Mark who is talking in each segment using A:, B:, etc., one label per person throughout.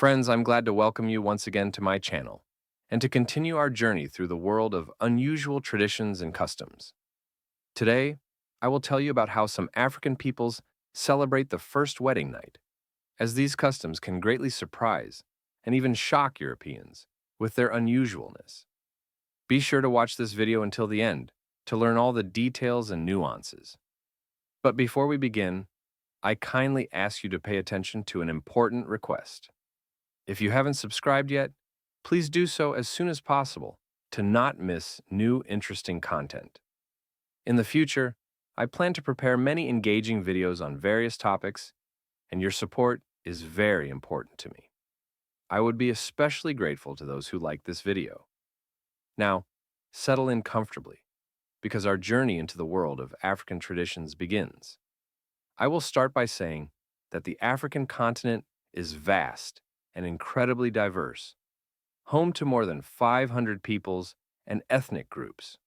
A: Friends, I'm glad to welcome you once again to my channel and to continue our journey through the world of unusual traditions and customs. Today, I will tell you about how some African peoples celebrate the first wedding night, as these customs can greatly surprise and even shock Europeans with their unusualness. Be sure to watch this video until the end to learn all the details and nuances. But before we begin, I kindly ask you to pay attention to an important request. If you haven't subscribed yet, please do so as soon as possible to not miss new interesting content. In the future, I plan to prepare many engaging videos on various topics, and your support is very important to me. I would be especially grateful to those who like this video. Now, settle in comfortably, because our journey into the world of African traditions begins. I will start by saying that the African continent is vast and incredibly diverse, home to more than 500 peoples and ethnic groups.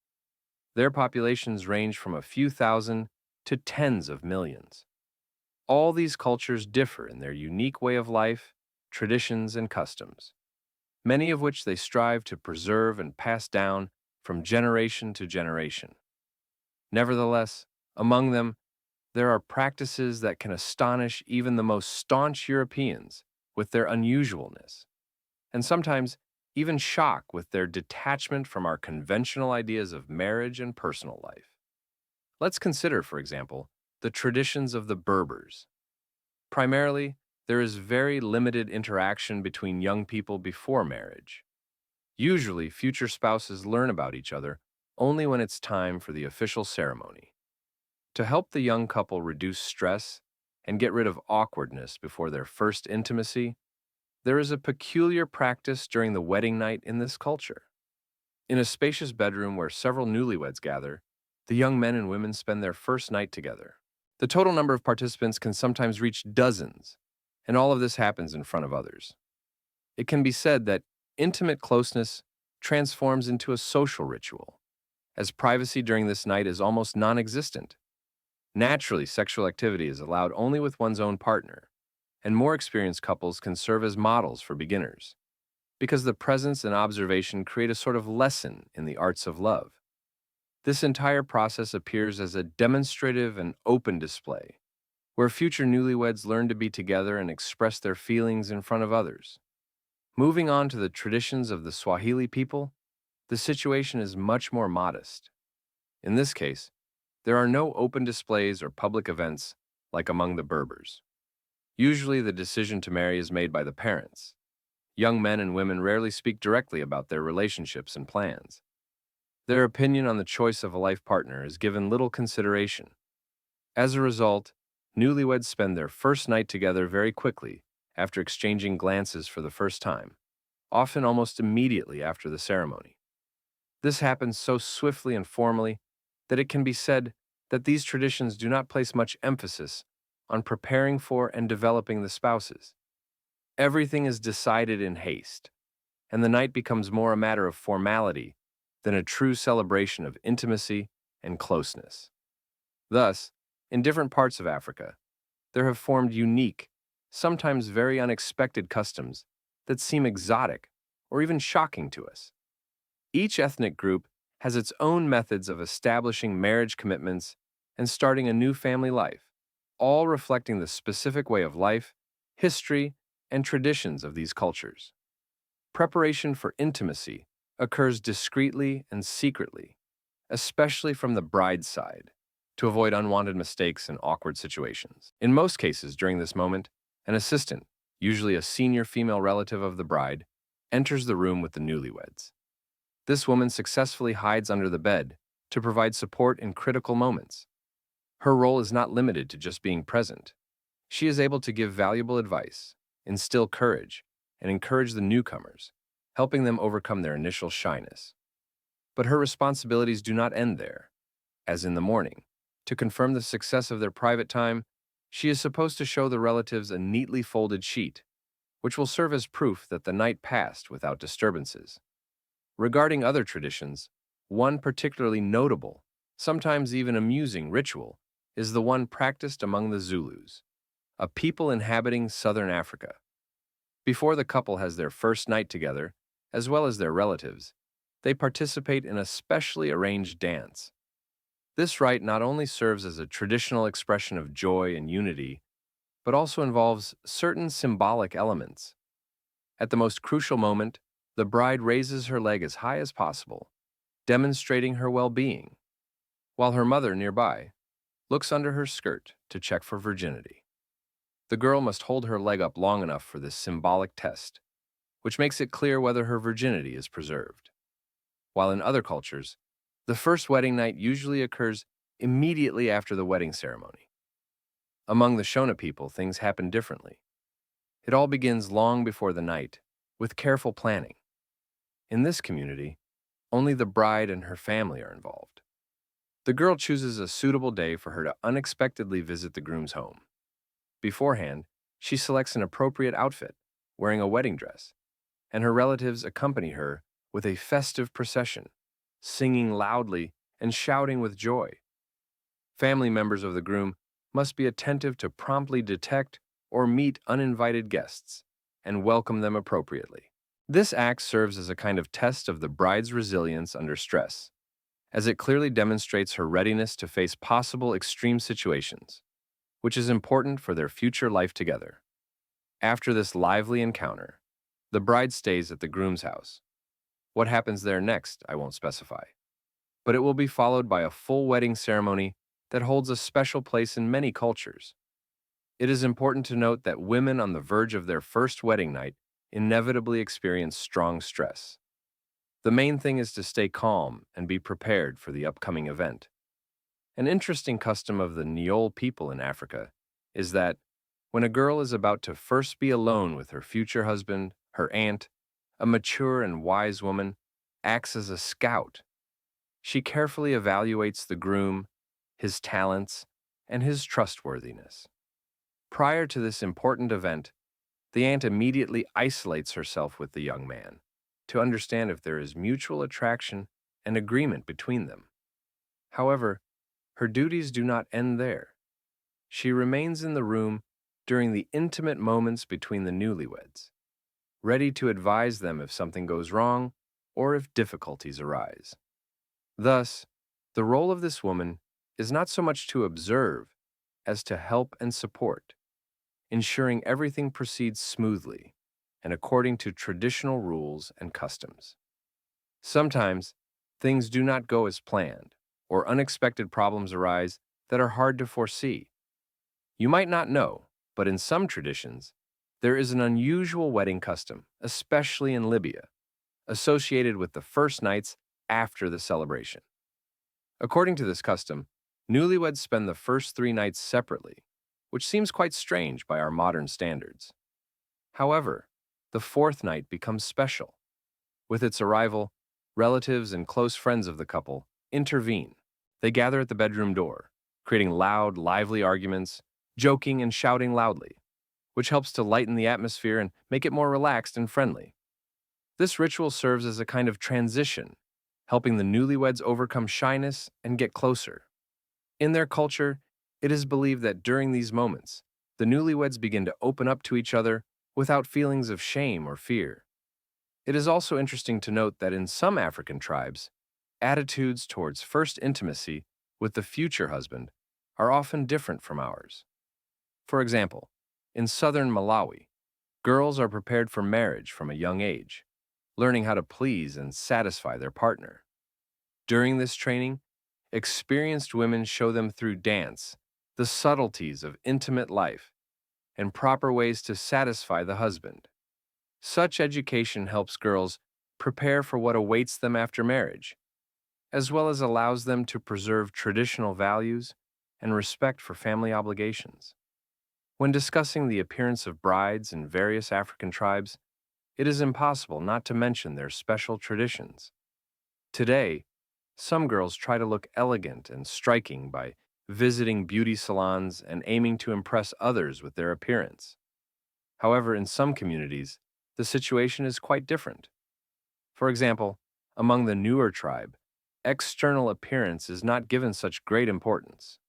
A: Their populations range from a few thousand to tens of millions. All these cultures differ in their unique way of life, traditions, and customs, many of which they strive to preserve and pass down from generation to generation. Nevertheless, among them, there are practices that can astonish even the most staunch Europeans with their unusualness, and sometimes even shock with their detachment from our conventional ideas of marriage and personal life. Let's consider, for example, the traditions of the Berbers. Primarily, there is very limited interaction between young people before marriage. Usually, future spouses learn about each other only when it's time for the official ceremony. To help the young couple reduce stress and get rid of awkwardness before their first intimacy, there is a peculiar practice during the wedding night in this culture. In a spacious bedroom where several newlyweds gather, the young men and women spend their first night together. The total number of participants can sometimes reach dozens, and all of this happens in front of others. It can be said that intimate closeness transforms into a social ritual, as privacy during this night is almost non-existent. Naturally, sexual activity is allowed only with one's own partner, and more experienced couples can serve as models for beginners, because the presence and observation create a sort of lesson in the arts of love. This entire process appears as a demonstrative and open display, where future newlyweds learn to be together and express their feelings in front of others. Moving on to the traditions of the Swahili people, the situation is much more modest. In this case, there are no open displays or public events like among the Berbers. Usually, the decision to marry is made by the parents. Young men and women rarely speak directly about their relationships and plans. Their opinion on the choice of a life partner is given little consideration. As a result, newlyweds spend their first night together very quickly after exchanging glances for the first time, often almost immediately after the ceremony. This happens so swiftly and formally that it can be said that these traditions do not place much emphasis on preparing for and developing the spouses. Everything is decided in haste, and the night becomes more a matter of formality than a true celebration of intimacy and closeness. Thus, in different parts of Africa, there have formed unique, sometimes very unexpected customs that seem exotic or even shocking to us. Each ethnic group has its own methods of establishing marriage commitments and starting a new family life, all reflecting the specific way of life, history, and traditions of these cultures. Preparation for intimacy occurs discreetly and secretly, especially from the bride's side, to avoid unwanted mistakes and awkward situations. In most cases during this moment, an assistant, usually a senior female relative of the bride, enters the room with the newlyweds. This woman successfully hides under the bed to provide support in critical moments. Her role is not limited to just being present. She is able to give valuable advice, instill courage, and encourage the newcomers, helping them overcome their initial shyness. But her responsibilities do not end there. As in the morning, to confirm the success of their private time, she is supposed to show the relatives a neatly folded sheet, which will serve as proof that the night passed without disturbances. Regarding other traditions, one particularly notable, sometimes even amusing ritual is the one practiced among the Zulus, a people inhabiting southern Africa. Before the couple has their first night together, as well as their relatives, they participate in a specially arranged dance. This rite not only serves as a traditional expression of joy and unity, but also involves certain symbolic elements. At the most crucial moment, the bride raises her leg as high as possible, demonstrating her well-being, while her mother nearby looks under her skirt to check for virginity. The girl must hold her leg up long enough for this symbolic test, which makes it clear whether her virginity is preserved. While in other cultures, the first wedding night usually occurs immediately after the wedding ceremony. Among the Shona people, things happen differently. It all begins long before the night, with careful planning. In this community, only the bride and her family are involved. The girl chooses a suitable day for her to unexpectedly visit the groom's home. Beforehand, she selects an appropriate outfit, wearing a wedding dress, and her relatives accompany her with a festive procession, singing loudly and shouting with joy. Family members of the groom must be attentive to promptly detect or meet uninvited guests and welcome them appropriately. This act serves as a kind of test of the bride's resilience under stress, as it clearly demonstrates her readiness to face possible extreme situations, which is important for their future life together. After this lively encounter, the bride stays at the groom's house. What happens there next, I won't specify, but it will be followed by a full wedding ceremony that holds a special place in many cultures. It is important to note that women on the verge of their first wedding night inevitably experience strong stress. The main thing is to stay calm and be prepared for the upcoming event. An interesting custom of the Nyolé people in Africa is that when a girl is about to first be alone with her future husband, her aunt, a mature and wise woman, acts as a scout. She carefully evaluates the groom, his talents, and his trustworthiness. Prior to this important event, the aunt immediately isolates herself with the young man to understand if there is mutual attraction and agreement between them. However, her duties do not end there. She remains in the room during the intimate moments between the newlyweds, ready to advise them if something goes wrong or if difficulties arise. Thus, the role of this woman is not so much to observe as to help and support, ensuring everything proceeds smoothly and according to traditional rules and customs. Sometimes, things do not go as planned, or unexpected problems arise that are hard to foresee. You might not know, but in some traditions, there is an unusual wedding custom, especially in Libya, associated with the first nights after the celebration. According to this custom, newlyweds spend the first 3 nights separately, which seems quite strange by our modern standards. However, the 4th night becomes special. With its arrival, relatives and close friends of the couple intervene. They gather at the bedroom door, creating loud, lively arguments, joking and shouting loudly, which helps to lighten the atmosphere and make it more relaxed and friendly. This ritual serves as a kind of transition, helping the newlyweds overcome shyness and get closer. In their culture, it is believed that during these moments, the newlyweds begin to open up to each other without feelings of shame or fear. It is also interesting to note that in some African tribes, attitudes towards first intimacy with the future husband are often different from ours. For example, in southern Malawi, girls are prepared for marriage from a young age, learning how to please and satisfy their partner. During this training, experienced women show them through dance the subtleties of intimate life and proper ways to satisfy the husband. Such education helps girls prepare for what awaits them after marriage, as well as allows them to preserve traditional values and respect for family obligations. When discussing the appearance of brides in various African tribes, it is impossible not to mention their special traditions. Today, some girls try to look elegant and striking by visiting beauty salons and aiming to impress others with their appearance. However, in some communities, the situation is quite different. For example, among the newer tribe, external appearance is not given such great importance.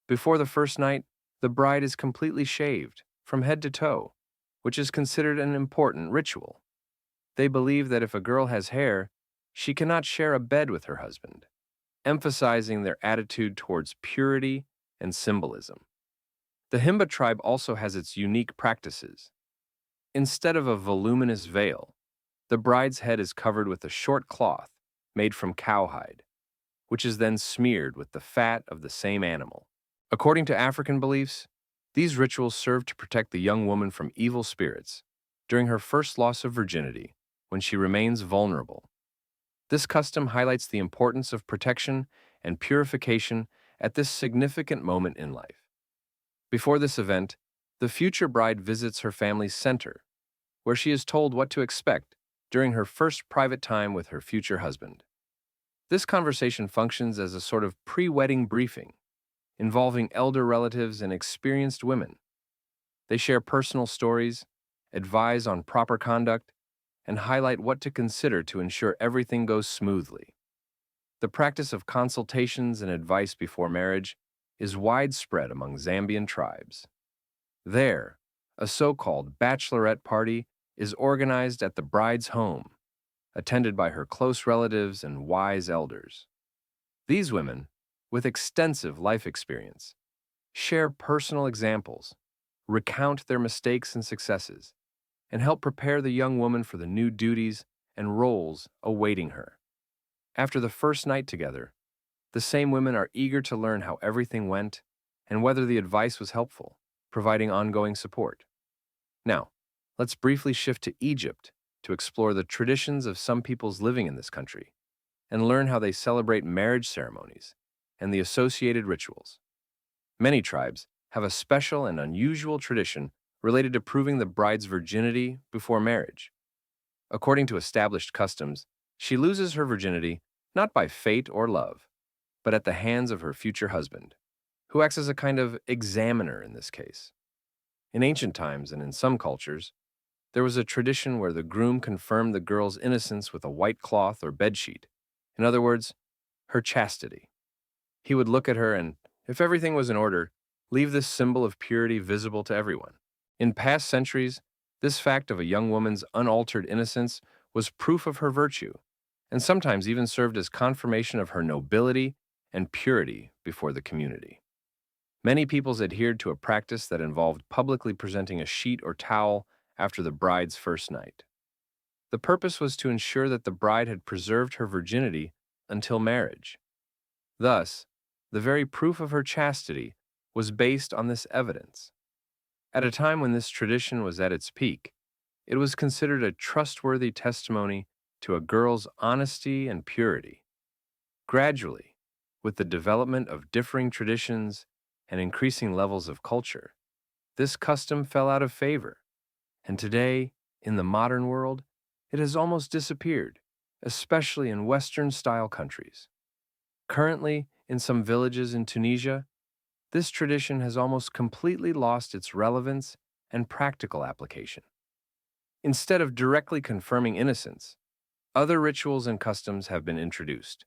A: Before the first night, the bride is completely shaved, from head to toe, which is considered an important ritual. They believe that if a girl has hair, she cannot share a bed with her husband, emphasizing their attitude towards purity and symbolism. The Himba tribe also has its unique practices. Instead of a voluminous veil, the bride's head is covered with a short cloth made from cowhide, which is then smeared with the fat of the same animal. According to African beliefs, these rituals serve to protect the young woman from evil spirits during her first loss of virginity, when she remains vulnerable. This custom highlights the importance of protection and purification at this significant moment in life. Before this event, the future bride visits her family's center, where she is told what to expect during her first private time with her future husband. This conversation functions as a sort of pre-wedding briefing, involving elder relatives and experienced women. They share personal stories, advise on proper conduct, and highlight what to consider to ensure everything goes smoothly. The practice of consultations and advice before marriage is widespread among Zambian tribes. There, a so-called bachelorette party is organized at the bride's home, attended by her close relatives and wise elders. These women, with extensive life experience, share personal examples, recount their mistakes and successes, and help prepare the young woman for the new duties and roles awaiting her. After the first night together, the same women are eager to learn how everything went and whether the advice was helpful, providing ongoing support. Now, let's briefly shift to Egypt to explore the traditions of some peoples living in this country and learn how they celebrate marriage ceremonies and the associated rituals. Many tribes have a special and unusual tradition related to proving the bride's virginity before marriage. According to established customs, she loses her virginity not by fate or love, but at the hands of her future husband, who acts as a kind of examiner in this case. In ancient times and in some cultures, there was a tradition where the groom confirmed the girl's innocence with a white cloth or bedsheet. In other words, her chastity. He would look at her and, if everything was in order, leave this symbol of purity visible to everyone. In past centuries, this fact of a young woman's unaltered innocence was proof of her virtue, and sometimes even served as confirmation of her nobility and purity before the community. Many peoples adhered to a practice that involved publicly presenting a sheet or towel after the bride's first night. The purpose was to ensure that the bride had preserved her virginity until marriage. Thus, the very proof of her chastity was based on this evidence. At a time when this tradition was at its peak, it was considered a trustworthy testimony to a girl's honesty and purity. Gradually, with the development of differing traditions and increasing levels of culture, this custom fell out of favor, and today, in the modern world, it has almost disappeared, especially in Western-style countries. Currently, in some villages in Tunisia, this tradition has almost completely lost its relevance and practical application. Instead of directly confirming innocence, other rituals and customs have been introduced,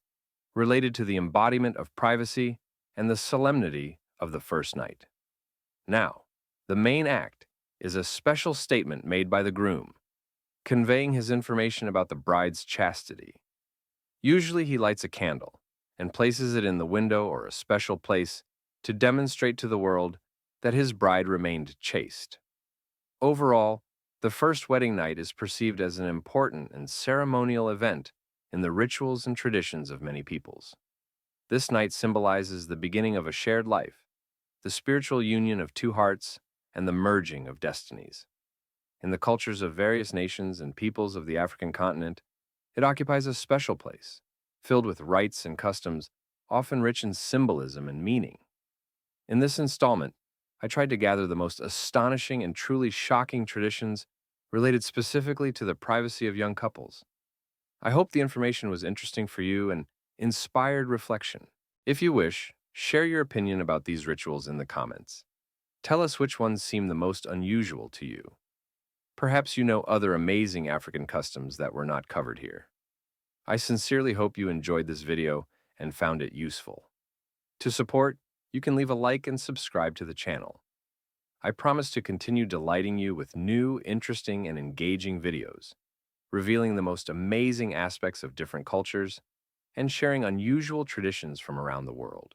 A: related to the embodiment of privacy and the solemnity of the first night. Now, the main act is a special statement made by the groom, conveying his information about the bride's chastity. Usually he lights a candle and places it in the window or a special place to demonstrate to the world that his bride remained chaste. Overall, the first wedding night is perceived as an important and ceremonial event in the rituals and traditions of many peoples. This night symbolizes the beginning of a shared life, the spiritual union of two hearts, and the merging of destinies. In the cultures of various nations and peoples of the African continent, it occupies a special place, filled with rites and customs, often rich in symbolism and meaning. In this installment, I tried to gather the most astonishing and truly shocking traditions related specifically to the privacy of young couples. I hope the information was interesting for you and inspired reflection. If you wish, share your opinion about these rituals in the comments. Tell us which ones seem the most unusual to you. Perhaps you know other amazing African customs that were not covered here. I sincerely hope you enjoyed this video and found it useful. To support, you can leave a like and subscribe to the channel. I promise to continue delighting you with new, interesting, and engaging videos, revealing the most amazing aspects of different cultures and sharing unusual traditions from around the world.